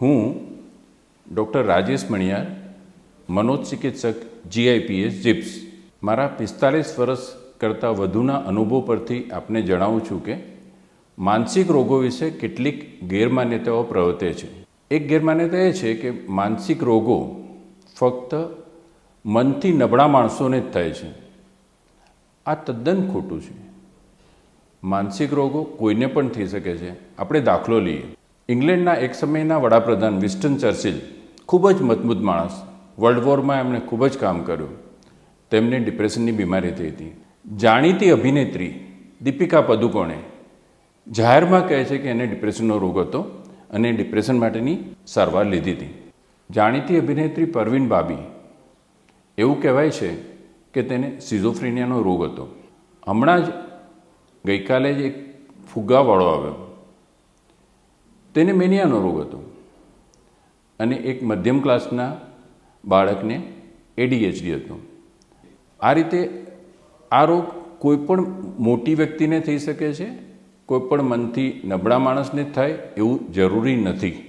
હું ડૉક્ટર રાજેશ મણિયાર, મનોચિકિત્સક, GIPS GIPS. મારા 45 વર્ષ કરતાં વધુના અનુભવ પરથી આપને જણાવું છું કે માનસિક રોગો વિશે કેટલીક ગેરમાન્યતાઓ પ્રવર્તે છે. એક ગેરમાન્યતા એ છે કે માનસિક રોગો ફક્ત મનથી નબળા માણસોને જ થાય છે. આ તદ્દન ખોટું છે. માનસિક રોગો કોઈને પણ થઈ શકે છે. આપણે દાખલો લઈએ. ઇંગ્લેન્ડના એક સમયના વડાપ્રધાન વિન્સ્ટન ચર્ચિલ, ખૂબ જ મજબૂત માણસ, વર્લ્ડ વોરમાં એમણે ખૂબ જ કામ કર્યું. તેમને ડિપ્રેશનની બીમારી થઈ હતી. જાણીતી અભિનેત્રી દીપિકા પદુકોણે જાહેરમાં કહે છે કે એને ડિપ્રેશનનો રોગ હતો અને ડિપ્રેશન માટેની સારવાર લીધી હતી. જાણીતી અભિનેત્રી પરવીન બાબી, એવું કહેવાય છે કે તેને સિઝોફ્રેનિયાનો રોગ હતો. હમણાં જ ગઈકાલે જ એક ફુગ્ગાવાળો આવ્યો, તેને મેનિયાનો રોગ હતો. અને એક મધ્યમ ક્લાસના બાળકને ADHD હતો. આ રીતે આ રોગ કોઈપણ મોટી વ્યક્તિને થઈ શકે છે, કોઈપણ મનથી નબળા માણસને થાય એવું જરૂરી નથી.